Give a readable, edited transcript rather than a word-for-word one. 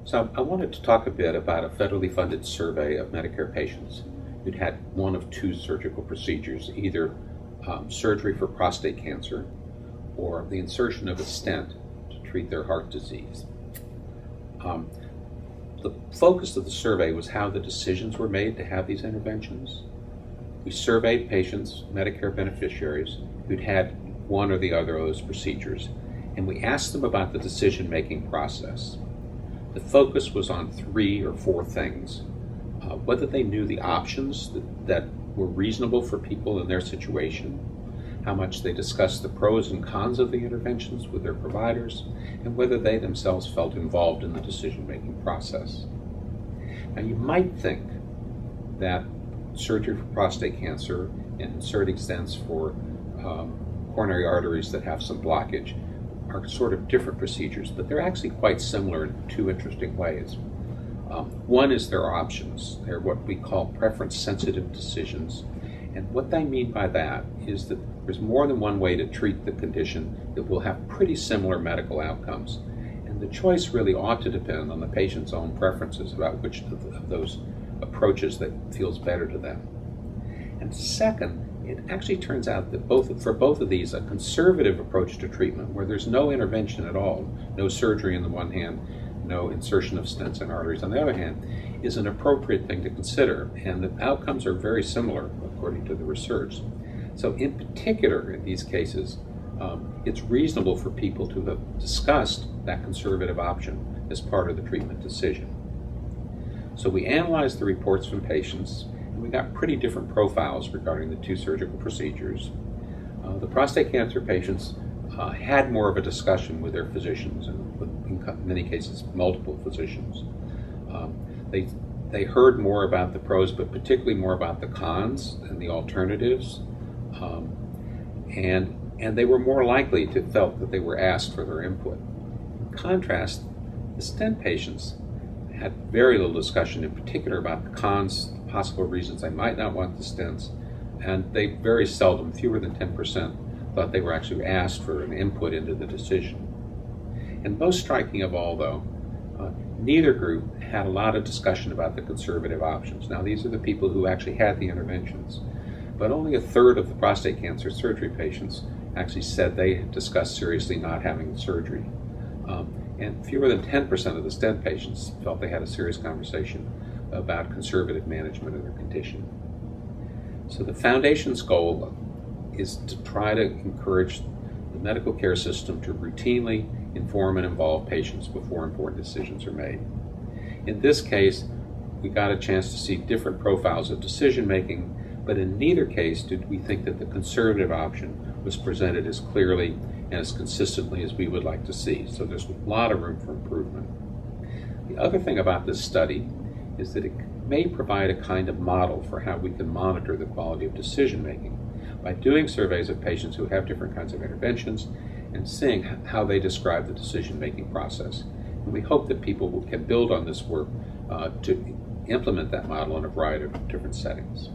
So I wanted to talk a bit about a federally funded survey of Medicare patients who'd had one of two surgical procedures, either surgery for prostate cancer or the insertion of a stent to treat their heart disease. The focus of the survey was how the decisions were made to have these interventions. We surveyed patients, Medicare beneficiaries, who'd had one or the other of those procedures, and we asked them about the decision-making process. The focus was on 3 or 4 things. Whether they knew the options that were reasonable for people in their situation, how much they discussed the pros and cons of the interventions with their providers, and whether they themselves felt involved in the decision-making process. Now, you might think that surgery for prostate cancer and inserting stents for coronary arteries that have some blockage are sort of different procedures, but they're actually quite similar in 2 interesting ways. One is their options. They're what we call preference-sensitive decisions. And what they mean by that is that there's more than one way to treat the condition that will have pretty similar medical outcomes. And the choice really ought to depend on the patient's own preferences about which of those approaches that feels better to them. And second, it actually turns out that for both of these, a conservative approach to treatment, where there's no intervention at all, no surgery on the one hand, no insertion of stents in arteries on the other hand, is an appropriate thing to consider, and the outcomes are very similar according to the research. So in particular, in these cases, it's reasonable for people to have discussed that conservative option as part of the treatment decision. So we analyzed the reports from patients, and we got pretty different profiles regarding the 2 surgical procedures. The prostate cancer patients had more of a discussion with their physicians, and in many cases, multiple physicians. They heard more about the pros, but particularly more about the cons and the alternatives. And they were more likely to felt that they were asked for their input. In contrast, the stent patients had very little discussion, in particular about the cons, possible reasons they might not want the stents, and they very seldom, fewer than 10%, thought they were actually asked for an input into the decision. And most striking of all, though, neither group had a lot of discussion about the conservative options. Now, these are the people who actually had the interventions, but only 1/3 of the prostate cancer surgery patients actually said they had discussed seriously not having the surgery. And fewer than 10% of the stent patients felt they had a serious conversation about conservative management of their condition. So the Foundation's goal is to try to encourage the medical care system to routinely inform and involve patients before important decisions are made. In this case, we got a chance to see different profiles of decision making, but in neither case did we think that the conservative option was presented as clearly and as consistently as we would like to see. So there's a lot of room for improvement. The other thing about this study is that it may provide a kind of model for how we can monitor the quality of decision making by doing surveys of patients who have different kinds of interventions and seeing how they describe the decision-making process. And we hope that people can build on this work to implement that model in a variety of different settings.